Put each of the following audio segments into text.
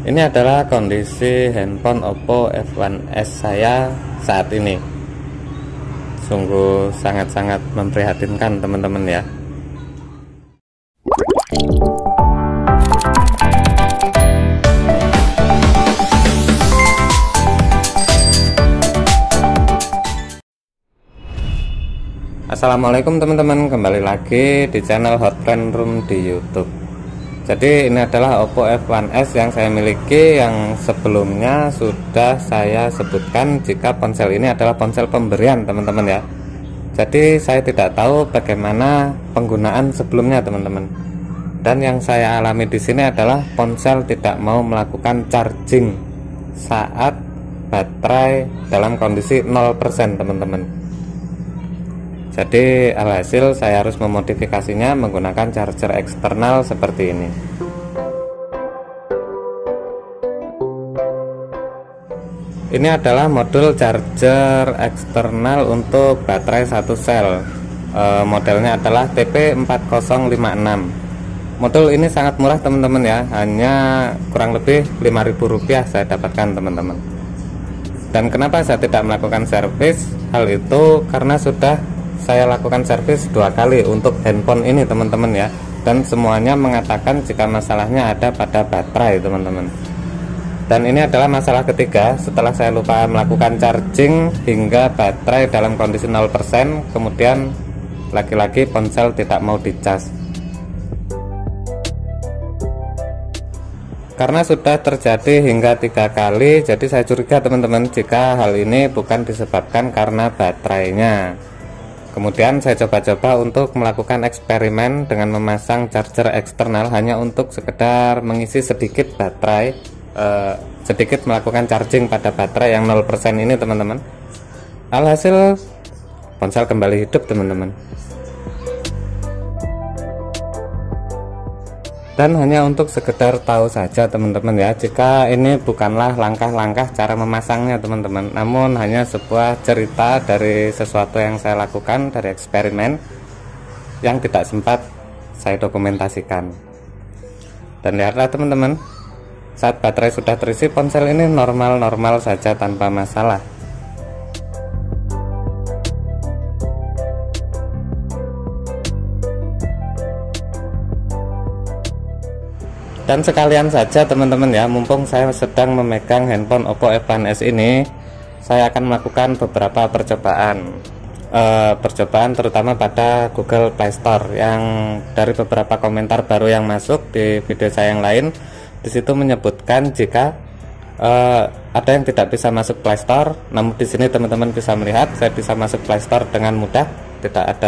Ini adalah kondisi handphone Oppo F1s saya saat ini. Sungguh sangat-sangat memprihatinkan teman-teman ya. Assalamualaikum teman-teman, kembali lagi di channel Hottrend Room di YouTube. Jadi ini adalah Oppo F1s yang saya miliki, yang sebelumnya sudah saya sebutkan jika ponsel ini adalah ponsel pemberian teman-teman ya. Jadi saya tidak tahu bagaimana penggunaan sebelumnya teman-teman. Dan yang saya alami di sini adalah ponsel tidak mau melakukan charging saat baterai dalam kondisi 0% teman-teman. Jadi alhasil saya harus memodifikasinya menggunakan charger eksternal seperti ini. Ini adalah modul charger eksternal untuk baterai satu sel. Modelnya adalah TP4056. Modul ini sangat murah teman-teman ya, hanya kurang lebih Rp5.000 saya dapatkan teman-teman. Dan kenapa saya tidak melakukan servis? Hal itu karena sudah saya lakukan servis 2 kali untuk handphone ini teman-teman ya, dan semuanya mengatakan jika masalahnya ada pada baterai teman-teman. Dan ini adalah masalah ketiga setelah saya lupa melakukan charging hingga baterai dalam kondisi 0%, kemudian lagi-lagi ponsel tidak mau dicas. Karena sudah terjadi hingga 3 kali, jadi saya curiga teman-teman jika hal ini bukan disebabkan karena baterainya. Kemudian saya coba-coba untuk melakukan eksperimen dengan memasang charger eksternal hanya untuk sekedar mengisi sedikit baterai, sedikit melakukan charging pada baterai yang 0% ini teman-teman. Alhasil ponsel kembali hidup teman-teman. Dan hanya untuk sekedar tahu saja teman-teman ya, jika ini bukanlah langkah-langkah cara memasangnya teman-teman, namun hanya sebuah cerita dari sesuatu yang saya lakukan, dari eksperimen yang tidak sempat saya dokumentasikan. Dan lihatlah teman-teman, saat baterai sudah terisi, ponsel ini normal-normal saja tanpa masalah. Dan sekalian saja teman-teman ya, mumpung saya sedang memegang handphone Oppo F1s ini, saya akan melakukan beberapa percobaan terutama pada Google Play Store, yang dari beberapa komentar baru yang masuk di video saya yang lain, disitu menyebutkan jika ada yang tidak bisa masuk Play Store, namun di sini teman-teman bisa melihat saya bisa masuk Play Store dengan mudah, tidak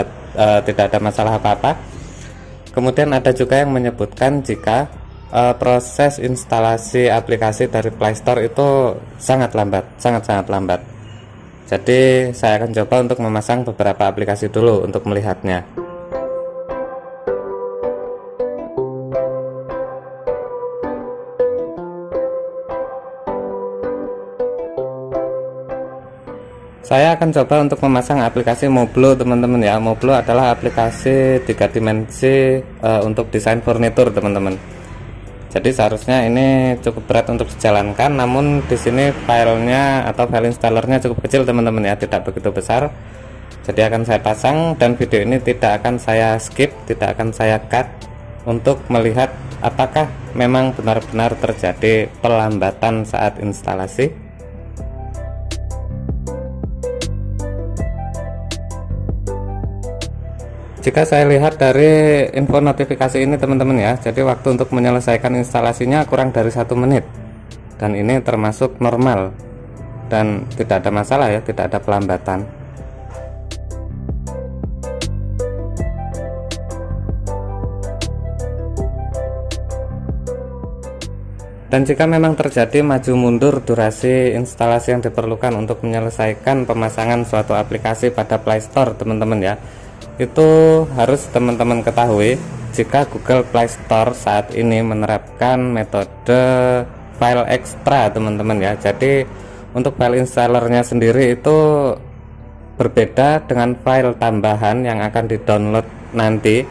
ada masalah apa-apa. Kemudian ada juga yang menyebutkan jika proses instalasi aplikasi dari Play Store itu sangat sangat lambat. Jadi saya akan coba untuk memasang beberapa aplikasi dulu untuk melihatnya. Saya akan coba untuk memasang aplikasi Moblo teman-teman ya. Moblo adalah aplikasi 3 dimensi untuk desain furnitur teman-teman. Jadi seharusnya ini cukup berat untuk dijalankan, namun di sini filenya atau file installernya cukup kecil teman-teman ya, tidak begitu besar. Jadi akan saya pasang, dan video ini tidak akan saya skip, tidak akan saya cut, untuk melihat apakah memang benar-benar terjadi pelambatan saat instalasi. Jika saya lihat dari info notifikasi ini teman-teman ya, jadi waktu untuk menyelesaikan instalasinya kurang dari 1 menit, dan ini termasuk normal dan tidak ada masalah ya, tidak ada pelambatan. Dan jika memang terjadi maju mundur durasi instalasi yang diperlukan untuk menyelesaikan pemasangan suatu aplikasi pada Play Store teman-teman ya, itu harus teman-teman ketahui jika Google Play Store saat ini menerapkan metode file ekstra teman-teman ya. Jadi untuk file installernya sendiri itu berbeda dengan file tambahan yang akan di-download nanti.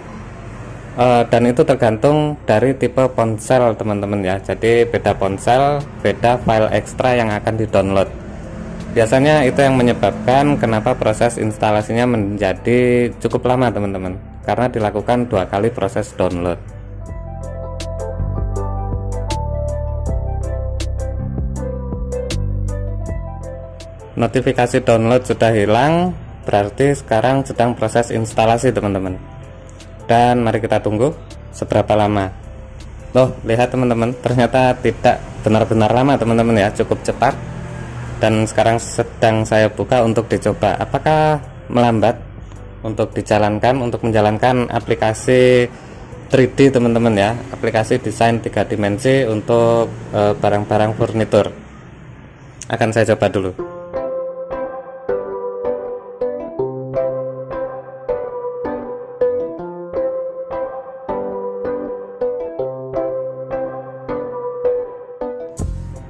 Dan itu tergantung dari tipe ponsel teman-teman ya. Jadi beda ponsel, beda file ekstra yang akan di-download. Biasanya itu yang menyebabkan kenapa proses instalasinya menjadi cukup lama teman-teman, karena dilakukan 2 kali proses download. Notifikasi download sudah hilang, berarti sekarang sedang proses instalasi teman-teman. Dan mari kita tunggu seberapa lama. Loh, lihat teman-teman, ternyata tidak benar-benar lama teman-teman ya, cukup cepat. Dan sekarang sedang saya buka untuk dicoba apakah melambat untuk dijalankan, untuk menjalankan aplikasi 3D teman-teman ya, aplikasi desain 3 dimensi untuk barang-barang furnitur. Akan saya coba dulu.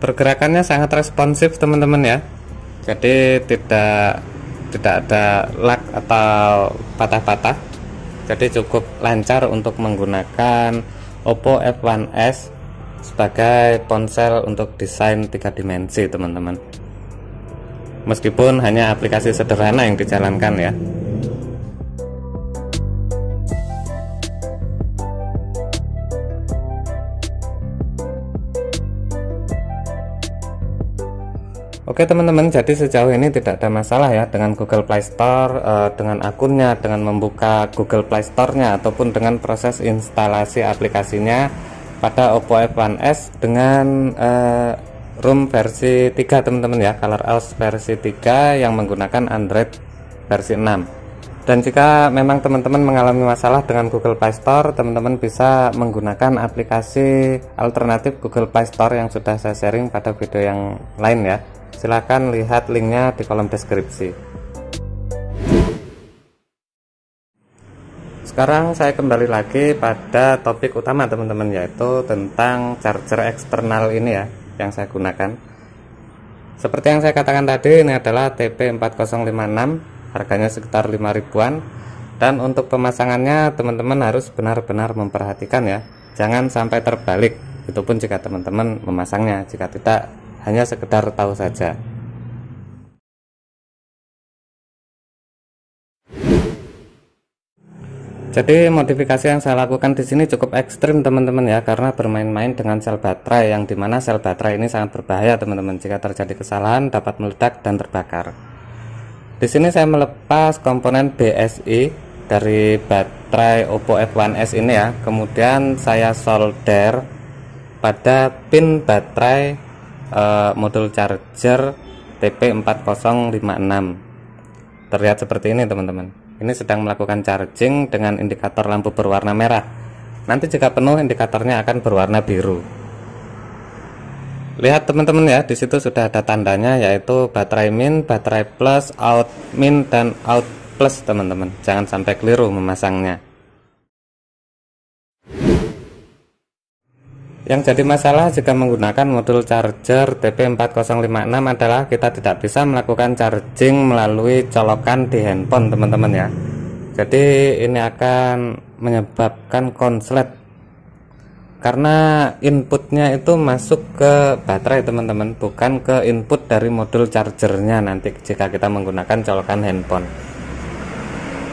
Pergerakannya sangat responsif teman-teman ya, jadi tidak ada lag atau patah-patah, jadi cukup lancar untuk menggunakan Oppo F1s sebagai ponsel untuk desain 3 dimensi teman-teman, meskipun hanya aplikasi sederhana yang dijalankan ya. Oke teman-teman, jadi sejauh ini tidak ada masalah ya dengan Google Play Store, dengan akunnya, dengan membuka Google Play Store-nya, ataupun dengan proses instalasi aplikasinya pada Oppo F1s dengan ROM versi 3 teman-teman ya, ColorOS versi 3 yang menggunakan Android versi 6. Dan jika memang teman-teman mengalami masalah dengan Google Play Store, teman-teman bisa menggunakan aplikasi alternatif Google Play Store yang sudah saya sharing pada video yang lain ya. Silahkan lihat linknya di kolom deskripsi. Sekarang saya kembali lagi pada topik utama teman-teman, yaitu tentang charger eksternal ini ya yang saya gunakan. Seperti yang saya katakan tadi, ini adalah TP4056, harganya sekitar 5 ribuan. Dan untuk pemasangannya teman-teman harus benar-benar memperhatikan ya, jangan sampai terbalik. Itu pun jika teman-teman memasangnya, jika tidak hanya sekedar tahu saja. Jadi modifikasi yang saya lakukan di sini cukup ekstrim teman-teman ya, karena bermain-main dengan sel baterai, yang dimana sel baterai ini sangat berbahaya teman-teman. Jika terjadi kesalahan dapat meledak dan terbakar. Di sini saya melepas komponen BSI dari baterai Oppo F1s ini ya, kemudian saya solder pada pin baterai modul charger TP4056. Terlihat seperti ini teman-teman. Ini sedang melakukan charging dengan indikator lampu berwarna merah. Nanti jika penuh indikatornya akan berwarna biru. Lihat teman-teman ya, di situ sudah ada tandanya, yaitu baterai min, baterai plus, out min dan out plus teman-teman. Jangan sampai keliru memasangnya. Yang jadi masalah jika menggunakan modul charger TP4056 adalah kita tidak bisa melakukan charging melalui colokan di handphone teman-teman ya. Jadi ini akan menyebabkan konslet, karena inputnya itu masuk ke baterai teman-teman, bukan ke input dari modul chargernya nanti jika kita menggunakan colokan handphone.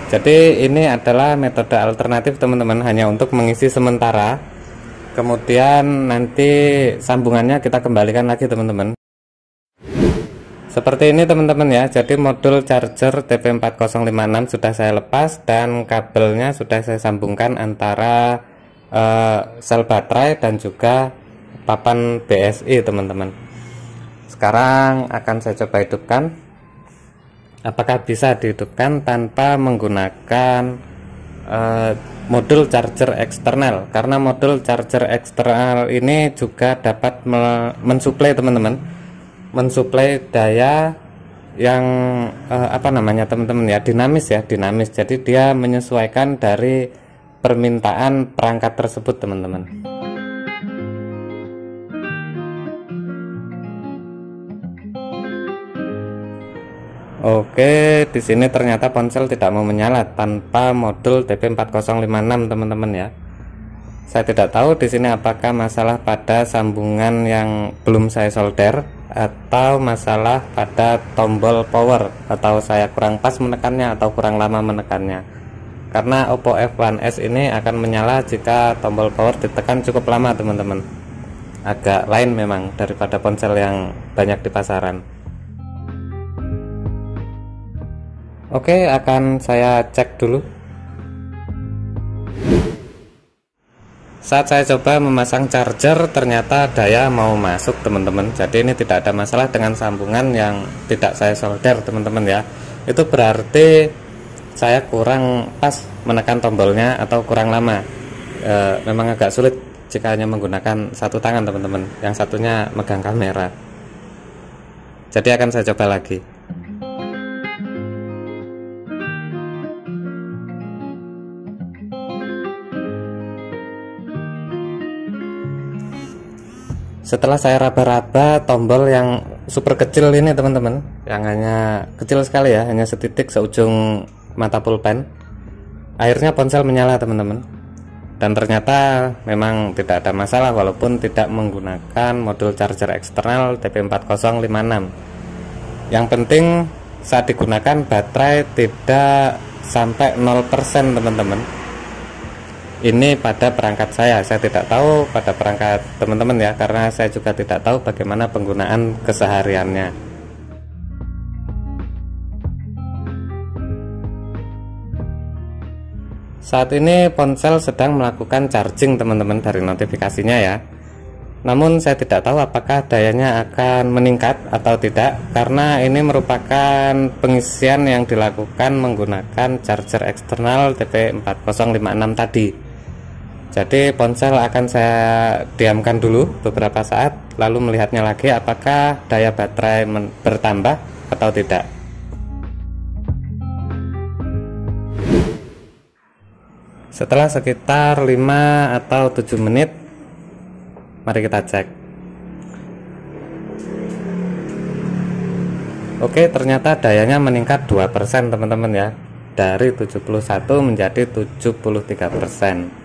Jadi ini adalah metode alternatif teman-teman, hanya untuk mengisi sementara. Kemudian nanti sambungannya kita kembalikan lagi teman-teman. Seperti ini teman-teman ya. Jadi modul charger TP4056 sudah saya lepas dan kabelnya sudah saya sambungkan antara sel baterai dan juga papan BSI teman-teman. Sekarang akan saya coba hidupkan. Apakah bisa dihidupkan tanpa menggunakan modul charger eksternal, karena modul charger eksternal ini juga dapat mensuplai teman-teman, mensuplai daya yang teman-teman ya, dinamis ya, dinamis. Jadi dia menyesuaikan dari permintaan perangkat tersebut teman-teman. Oke, di sini ternyata ponsel tidak mau menyala tanpa modul TP4056 teman-teman ya. Saya tidak tahu di sini apakah masalah pada sambungan yang belum saya solder atau masalah pada tombol power, atau saya kurang pas menekannya atau kurang lama menekannya. Karena Oppo F1s ini akan menyala jika tombol power ditekan cukup lama teman-teman. Agak lain memang daripada ponsel yang banyak di pasaran. Oke, akan saya cek dulu. Saat saya coba memasang charger, ternyata daya mau masuk teman-teman. Jadi ini tidak ada masalah dengan sambungan yang tidak saya solder teman-teman ya. Itu berarti saya kurang pas menekan tombolnya atau kurang lama. Memang agak sulit jika hanya menggunakan satu tangan teman-teman, yang satunya megang kamera. Jadi akan saya coba lagi. Setelah saya raba-raba tombol yang super kecil ini teman-teman, yang hanya kecil sekali ya, hanya setitik seujung mata pulpen, akhirnya ponsel menyala teman-teman. Dan ternyata memang tidak ada masalah walaupun tidak menggunakan modul charger eksternal TP4056. Yang penting saat digunakan baterai tidak sampai 0% teman-teman. Ini pada perangkat saya tidak tahu pada perangkat teman-teman ya, karena saya juga tidak tahu bagaimana penggunaan kesehariannya. Saat ini ponsel sedang melakukan charging teman-teman dari notifikasinya ya. Namun saya tidak tahu apakah dayanya akan meningkat atau tidak, karena ini merupakan pengisian yang dilakukan menggunakan charger eksternal TP4056 tadi. Jadi ponsel akan saya diamkan dulu beberapa saat, lalu melihatnya lagi apakah daya baterai bertambah atau tidak. Setelah sekitar 5 atau 7 menit, mari kita cek. Oke, ternyata dayanya meningkat 2% teman-teman ya, dari 71 menjadi 73%.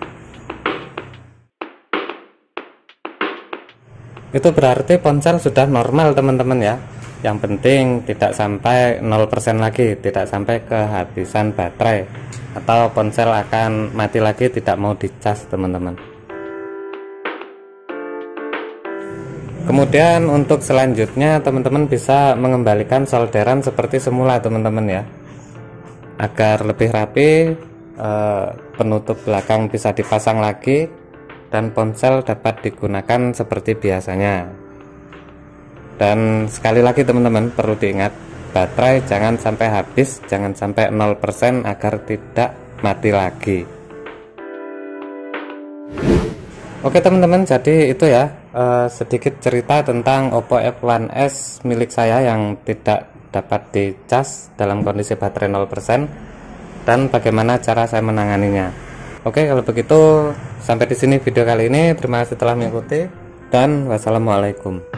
Itu berarti ponsel sudah normal teman-teman ya. Yang penting tidak sampai 0% lagi, tidak sampai kehabisan baterai atau ponsel akan mati lagi tidak mau dicas teman-teman. Kemudian untuk selanjutnya teman-teman bisa mengembalikan solderan seperti semula teman-teman ya, agar lebih rapi. Penutup belakang bisa dipasang lagi dan ponsel dapat digunakan seperti biasanya. Dan sekali lagi teman-teman perlu diingat, baterai jangan sampai habis, jangan sampai 0% agar tidak mati lagi. Oke teman-teman, jadi itu ya sedikit cerita tentang Oppo F1s milik saya yang tidak dapat dicas dalam kondisi baterai 0% dan bagaimana cara saya menanganinya. Oke, kalau begitu sampai di sini video kali ini. Terima kasih telah mengikuti dan wassalamualaikum.